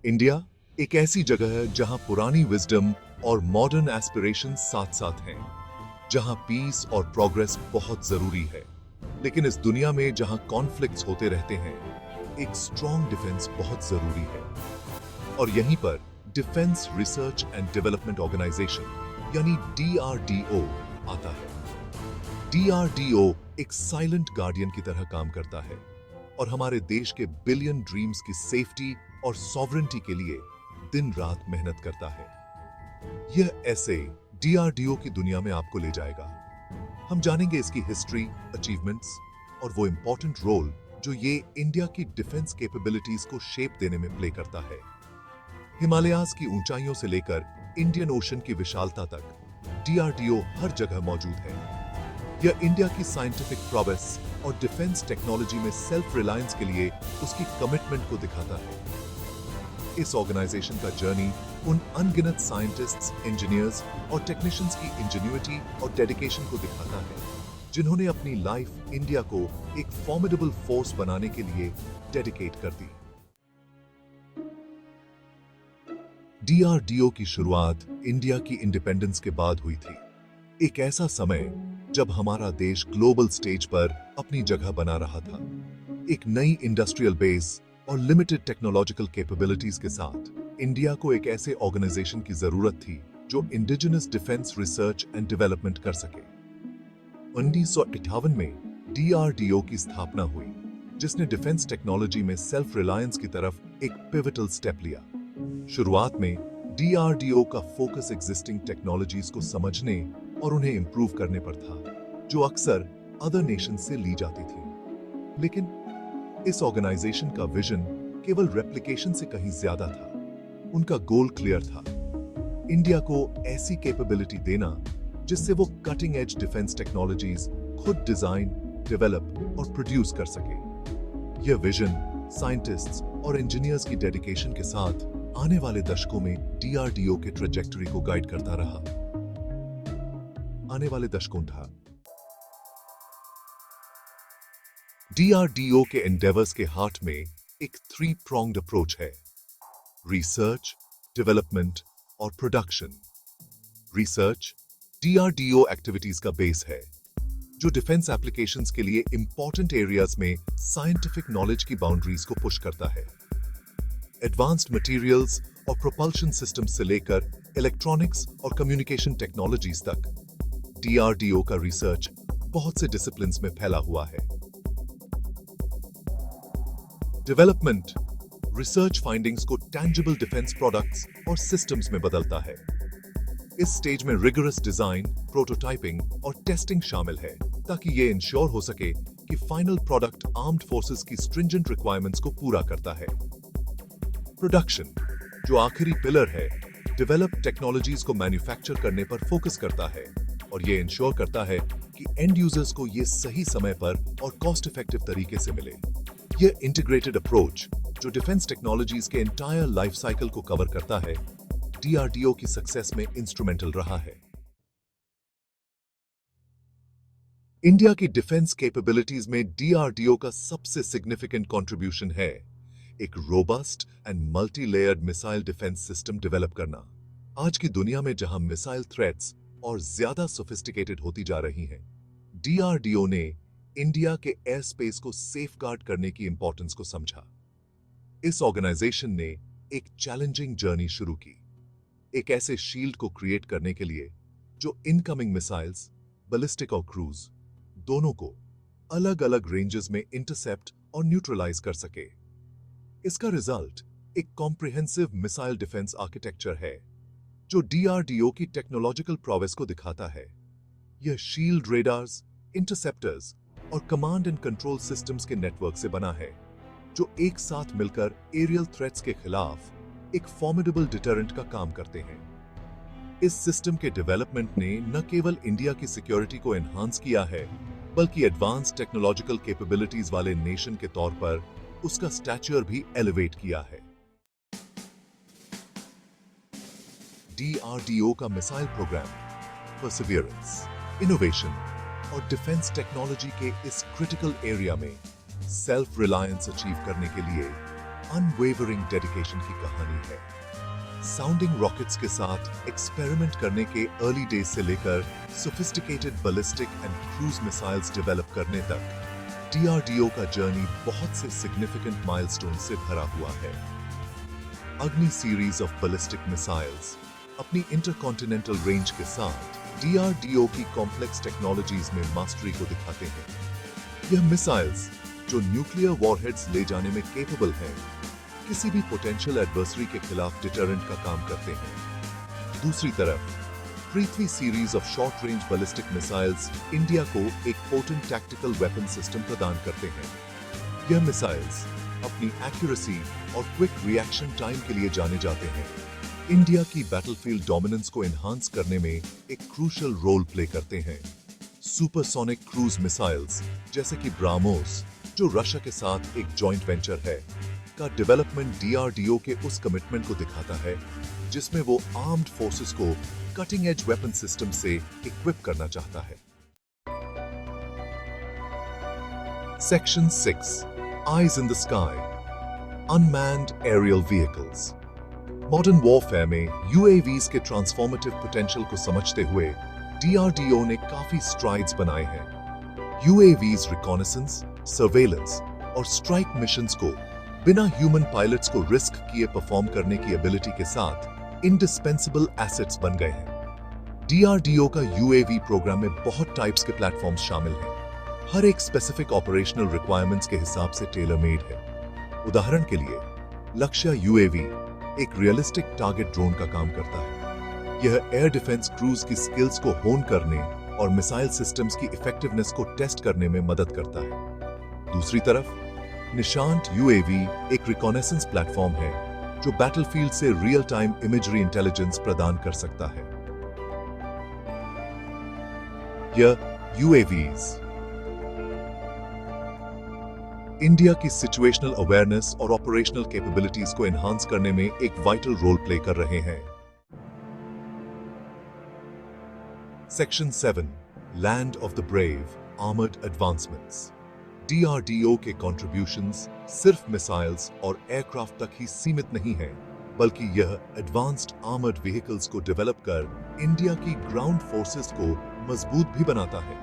India एक ऐसी जगह है जहां पुरानी विजडम और मॉडर्न एस्पिरेशंस साथ साथ हैं, जहां पीस और प्रोग्रेस बहुत जरूरी है। लेकिन इस दुनिया में जहां कॉन्फ्लिक्ट्स होते रहते हैं, एक स्ट्रॉन्ग डिफेंस बहुत जरूरी है। और यहीं पर defence research and development organisation यानी DRDO आता है। DRDO एक साइलेंट गार्डियन की तरह काम करता है और हमारे देश के बिलियन ड्रीम्स की सेफ्टी और सॉवरेंटी के लिए दिन रात मेहनत करता है। यह ऐसे DRDO की दुनिया में आपको ले जाएगा। हम जानेंगे इसकी हिस्ट्री, अचीवमेंट्स और वो इंपॉर्टेंट रोल जो ये इंडिया की डिफेंस कैपेबिलिटीज को शेप देने में प्ले करता है। हिमालयाज की ऊंचाइयों से लेकर इंडियन ओशन की विशालता तक DRDO हर जगह मौजूद है। यह इंडिया की साइंटिफिक प्रोग्रेस और डिफेंस टेक्नोलॉजी में सेल्फ रिलायंस के लिए उसकी कमिटमेंट को दिखाता है। इस ऑर्गेनाइजेशन का जर्नी उन अनगिनत साइंटिस्ट्स, इंजीनियर्स और टेक्नीशियंस की इंजेन्युइटी और डेडिकेशन को दिखाता है, जिन्होंने अपनी लाइफ इंडिया को एक फॉर्मिडेबल फोर्स बनाने के लिए डेडिकेट कर दी। DRDO की शुरुआत इंडिया की इंडिपेंडेंस के बाद हुई थी। एक ऐसा समय जब हमारा देश ग्लोबल स्टेज पर अपनी जगह बना रहा था। एक नई इंडस्ट्रियल बेस और लिमिटेड टेक्नोलॉजिकल कैपेबिलिटीज के साथ इंडिया को एक ऐसे ऑर्गेनाइजेशन की जरूरत थी जो indigenous defence research and development कर सके। 1958 में DRDO की स्थापना हुई, जिसने डिफेंस टेक्नोलॉजी में सेल्फ रिलायंस की तरफ एक पिवटल स्टेप लिया। शुरुआत में DRDO का फोकस एग्जिस्टिंग टेक्नोलॉजीज को समझने और उन्हें इंप्रूव करने पर था, जो अक्सर अदर नेशन से ली जाती थी। लेकिन इस ऑर्गेनाइजेशन का विजन केवल रेप्लिकेशन से कहीं ज्यादा था। उनका गोल क्लियर था, इंडिया को ऐसी कैपेबिलिटी देना जिससे वो कटिंग एज डिफेंस टेक्नोलॉजीज खुद डिजाइन, डेवलप और प्रोड्यूस कर सके। यह विजन साइंटिस्ट्स और इंजीनियर्स की डेडिकेशन के साथ आने वाले दशकों में DRDO के ट्रेजेक्टरी को गाइड करता रहा। आने वाले दशकों था DRDO के एंडेवर्स के हार्ट में एक 3-pronged अप्रोच है: रिसर्च, डेवलपमेंट और प्रोडक्शन। रिसर्च DRDO एक्टिविटीज का बेस है, जो डिफेंस एप्लीकेशंस के लिए इंपॉर्टेंट एरियाज में साइंटिफिक नॉलेज की बाउंड्रीज को पुश करता है। एडवांस्ड मटेरियल्स और प्रोपल्शन सिस्टम्स से लेकर इलेक्ट्रॉनिक्स और कम्युनिकेशन टेक्नोलॉजीज तक DRDO का रिसर्च बहुत से डिसिप्लिन्स में फैला हुआ है। डेवलपमेंट रिसर्च फाइंडिंग्स को टैंजिबल डिफेंस प्रोडक्ट्स और सिस्टम्स में बदलता है। इस स्टेज में रिगरस डिजाइन, प्रोटोटाइपिंग और टेस्टिंग शामिल है, ताकि यह इंश्योर हो सके कि फाइनल प्रोडक्ट आर्म्ड फोर्सेस की स्ट्रिंजेंट रिक्वायरमेंट्स को पूरा करता है। प्रोडक्शन, जो आखिरी पिलर है, डेवलप टेक्नोलॉजीज को मैन्युफैक्चर करने पर फोकस करता है और यह इंश्योर करता है कि एंड यूजर्स को यह सही समय पर और कॉस्ट इफेक्टिव तरीके से मिले। यह इंटीग्रेटेड अप्रोच, जो डिफेंस टेक्नोलॉजीज के एंटायर लाइफ साइकिल को कवर करता है, DRDO की सक्सेस में इंस्ट्रूमेंटल रहा है। इंडिया की डिफेंस कैपेबिलिटीज में DRDO का सबसे सिग्निफिकेंट कंट्रीब्यूशन है एक robust and multi layered missile defence system develop करना। आज की दुनिया में जहां मिसाइल थ्रेट्स और ज्यादा सोफिस्टिकेटेड होती जा रही हैं, DRDO ने इंडिया के एयर स्पेस को सेफगार्ड करने की इंपॉर्टेंस को समझा। इस ऑर्गेनाइजेशन ने एक चैलेंजिंग जर्नी शुरू की, एक ऐसे शील्ड को क्रिएट करने के लिए जो इनकमिंग मिसाइल्स, बैलिस्टिक और क्रूज दोनों को अलग अलग रेंजेस में इंटरसेप्ट और न्यूट्रलाइज कर सके। इसका रिजल्ट एक कॉम्प्रिहेंसिव मिसाइल डिफेंस आर्किटेक्चर है, जो DRDO की टेक्नोलॉजिकल प्रोग्रेस को दिखाता है। यह शील्ड रेडार्स, इंटरसेप्टर्स और कमांड एंड कंट्रोल सिस्टम्स के नेटवर्क से बना है, जो एक साथ मिलकर एरियल थ्रेट्स के खिलाफ एक फॉर्मिडेबल डिटरेंट का काम करते हैं। इस सिस्टम के डेवलपमेंट ने न केवल इंडिया की सिक्योरिटी को एनहांस किया है, बल्कि एडवांस टेक्नोलॉजिकल कैपेबिलिटीज वाले नेशन के तौर पर उसका स्टैचर भी एलिवेट किया है। DRDO का मिसाइल प्रोग्राम परसिवियरेंस, इनोवेशन और डिफेंस टेक्नोलॉजी के इस क्रिटिकल एरिया में सेल्फ रिलायंस अचीव करने के लिए अनवेवरिंग डेडिकेशन की कहानी है। साउंडिंग रॉकेट्स के साथ एक्सपेरिमेंट करने के अर्ली डेज से लेकर sophisticated ballistic and cruise missiles develop करने तक डीआरडीओ का जर्नी बहुत से सिग्निफिकेंट माइलस्टोन से भरा हुआ है। अग्नि सीरीज ऑफ बैलिस्टिक मिसाइल्स अपनी इंटरकॉन्टिनेंटल रेंज के साथ डीआरडीओ की कॉम्प्लेक्स टेक्नोलॉजीज में मास्टरी को दिखाते हैं। यह मिसाइल्स जो न्यूक्लियर वॉरहेड्स ले जाने में केपेबल हैं, किसी भी पोटेंशियल एडवर्सरी के खिलाफ डिटरेंट का काम करते हैं। दूसरी तरफ Prithvi series of short range ballistic missiles India को एक पोटेंट टैक्टिकल वेपन सिस्टम प्रदान करते हैं। यह मिसाइल्स अपनी एक्यूरेसी और क्विक रिएक्शन टाइम के लिए जाने जाते हैं। इंडिया की बैटलफील्ड डोमिनेंस को एनहांस करने में एक क्रूशियल रोल प्ले करते हैं। सुपरसोनिक क्रूज मिसाइल्स जैसे कि ब्राह्मोस, जो रशिया के साथ एक जॉइंट वेंचर है, का डेवलपमेंट डीआरडीओ के उस कमिटमेंट को दिखाता है जिसमें वो आर्म्ड फोर्सेस को कटिंग एज वेपन सिस्टम से इक्विप करना चाहता है। Section 6 eyes in the sky, unmanned aerial vehicles. Modern warfare में यूएवीज के ट्रांसफॉर्मेटिव पोटेंशियल को समझते हुए डीआरडीओ ने काफी स्ट्राइड्स बनाए हैं। यूएवीज रिकॉनेसेंस, सर्वेलेंस और स्ट्राइक मिशंस को बिना ह्यूमन पायलट्स को रिस्क किए परफॉर्म करने की एबिलिटी के साथ इंडिस्पेंसिबल एसेट्स बन गए हैं। डीआरडीओ का यूएवी प्रोग्राम में बहुत टाइप्स के प्लेटफॉर्म्स शामिल हैं। हर एक स्पेसिफिक ऑपरेशनल रिक्वायरमेंट्स के हिसाब से टेलर मेड है। उदाहरण के लिए लक्ष्य यूएवी एक रियलिस्टिक टारगेट ड्रोन का काम करता है। यह एयर डिफेंस क्रूज की स्किल्स को होन करने और मिसाइल सिस्टम्स की इफेक्टिवनेस को टेस्ट करने में मदद करता है। दूसरी तरफ निशांत यूएवी एक रिकॉनेसेंस प्लेटफॉर्म है जो बैटलफील्ड से रियल टाइम इमेजरी इंटेलिजेंस प्रदान कर सकता है। यह यूएवीज इंडिया की सिचुएशनल अवेयरनेस और ऑपरेशनल कैपेबिलिटीज को एनहांस करने में एक वाइटल रोल प्ले कर रहे हैं। Section 7 land of the brave, armoured advancements. DRDO के कंट्रीब्यूशंस सिर्फ मिसाइल्स और एयरक्राफ्ट तक ही सीमित नहीं है, बल्कि यह एडवांस्ड आर्मर्ड व्हीकल्स को डेवलप कर इंडिया की ग्राउंड फोर्सेस को मजबूत भी बनाता है।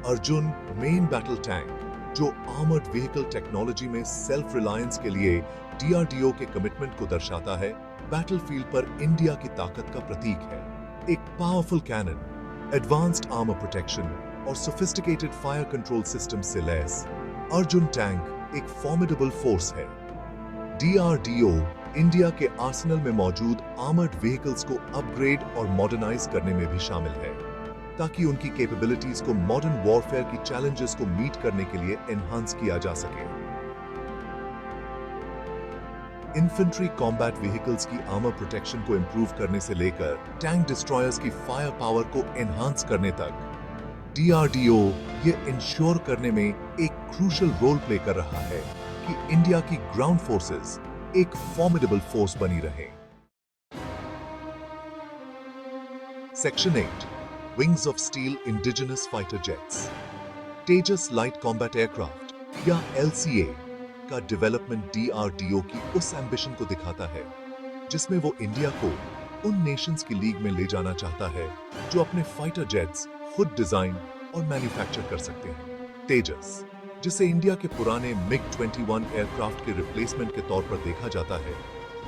अर्जुन मेन बैटल टैंक, जो आर्मर्ड व्हीकल टेक्नोलॉजी में सेल्फ रिलायंस के लिए डीआरडीओ के कमिटमेंट को दर्शाता है, बैटलफील्ड पर इंडिया की ताकत का प्रतीक है। एक powerful cannon, advanced armour protection और सोफिस्टिकेटेड फायर कंट्रोल सिस्टम से लैस अर्जुन टैंक एक फॉर्मिडेबल फोर्स है। डीआरडीओ इंडिया के आर्सेनल में मौजूद आर्मर्ड व्हीकल्स को अपग्रेड और मॉडर्नाइज करने में भी शामिल है, ताकि उनकी कैपेबिलिटीज को मॉडर्न वॉरफेयर की चैलेंजेस को मीट करने के लिए एनहांस किया जा सके। इन्फेंट्री कॉम्बैट व्हीकल्स की आर्मर प्रोटेक्शन को इंप्रूव करने से लेकर टैंक डिस्ट्रॉयर्स की फायर पावर को एनहांस करने तक डीआरडीओ ये इंश्योर करने में एक क्रूशियल रोल प्ले कर रहा है कि इंडिया की ग्राउंड फोर्सेस एक फॉर्मिडेबल फोर्स बनी रहे। Section 8 wings of steel indigenous fighter jets. Tejas light combat aircraft या एलसीए का डेवलपमेंट डीआरडीओ की उस एम्बिशन को दिखाता है जिसमें वो इंडिया को उन नेशंस की लीग में ले जाना चाहता है जो अपने फाइटर जेट्स खुद डिजाइन और मैन्युफैक्चर कर सकते हैं। तेजस, जिसे इंडिया के पुराने मिग-21 एयरक्राफ्ट के रिप्लेसमेंट के तौर पर देखा जाता है,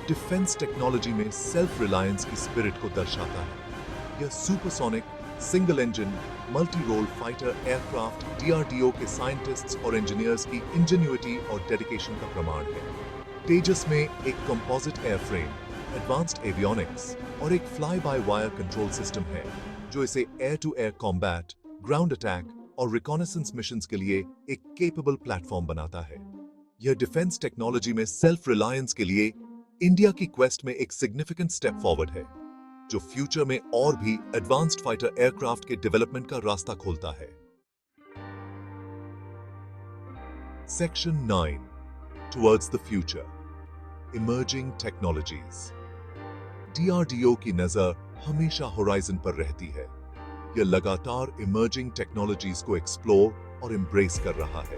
डिफेंस टेक्नोलॉजी में सेल्फ रिलायंस की स्पिरिट को दर्शाता है। यह supersonic single engine multi role fighter aircraft DRDO के साइंटिस्ट्स और इंजीनियर्स की इंजेन्युइटी और डेडिकेशन का प्रमाण है। तेजस में एक कंपोजिट एयरफ्रेम, एडवांस्ड एवियोनिक्स और एक fly by wire control system है जो इसे air to air combat, ground attack और रिकॉनेसेंस मिशंस के लिए एक केपेबल प्लेटफॉर्म बनाता है। यह डिफेंस टेक्नोलॉजी में सेल्फ रिलायंस के लिए इंडिया की क्वेस्ट में एक सिग्निफिकेंट स्टेप फॉरवर्ड है, जो फ्यूचर में और भी एडवांस्ड फाइटर एयरक्राफ्ट के डेवलपमेंट का रास्ता खोलता है। Section 9 towards the future, emerging technologies. DRDO की नजर हमेशा होराइजन पर रहती है। यह लगातार इमर्जिंग टेक्नोलॉजीज को एक्सप्लोर और एम्ब्रेस कर रहा है।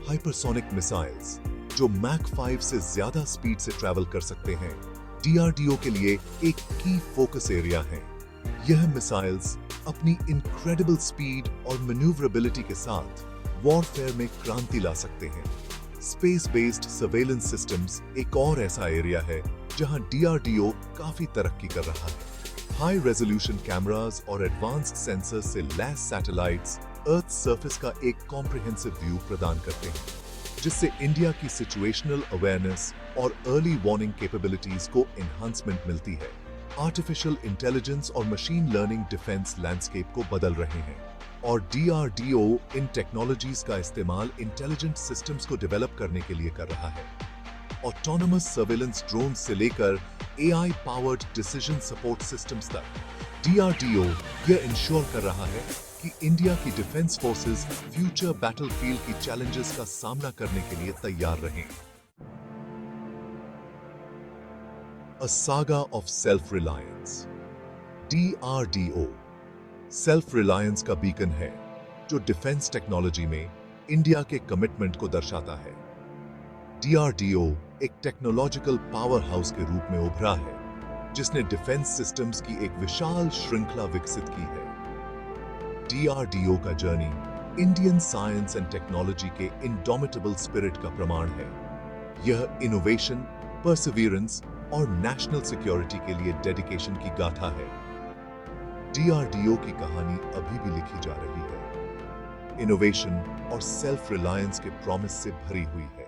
हाइपरसोनिक मिसाइल्स, जो मैक 5 से ज्यादा स्पीड से ट्रैवल कर सकते हैं, डीआरडीओ के लिए एक की फोकस एरिया है। यह मिसाइल्स अपनी इनक्रेडिबल स्पीड और मैन्यूवरेबिलिटी के साथ वॉरफेयर में क्रांति ला सकते हैं। स्पेस बेस्ड सर्वेलेंस सिस्टम्स एक और ऐसा एरिया है जहां डीआरडीओ काफी तरक्की कर रहा है। हाई रेजोल्यूशन कैमरास और एडवांस्ड सेंसर्स से लैस सैटेलाइट्स अर्थ सरफेस का एक कॉम्प्रिहेंसिव व्यू प्रदान करते हैं, जिससे इंडिया की सिचुएशनल अवेयरनेस और अर्ली वार्निंग कैपेबिलिटीज को एनहांसमेंट मिलती है। आर्टिफिशियल इंटेलिजेंस और मशीन लर्निंग डिफेंस लैंडस्केप को बदल रहे हैं और डीआरडीओ इन टेक्नोलॉजीज का इस्तेमाल इंटेलिजेंट सिस्टम्स को डेवलप करने के लिए कर रहा है। ऑटोनमस सर्वेलेंस ड्रोन से लेकर AI powered decision support systems तक, डीआरडीओ यह इंश्योर कर रहा है कि इंडिया की डिफेंस फोर्सेस फ्यूचर बैटलफील्ड की चैलेंजेस का सामना करने के लिए तैयार रहें। A saga of self-reliance. DRDO self reliance का बीकन है जो डिफेंस टेक्नोलॉजी में इंडिया के कमिटमेंट को दर्शाता है। डीआरडीओ एक टेक्नोलॉजिकल पावर हाउस के रूप में उभरा है जिसने डिफेंस सिस्टम्स की एक विशाल श्रृंखला विकसित की है। डीआरडीओ का journey Indian science and technology के इंडोमिटेबल स्पिरिट का प्रमाण है। यह इनोवेशन, परसिवियरेंस और नेशनल सिक्योरिटी के लिए डेडिकेशन की गाथा है। डीआरडीओ की कहानी अभी भी लिखी जा रही है, इनोवेशन और सेल्फ रिलायंस के प्रॉमिस से भरी हुई है।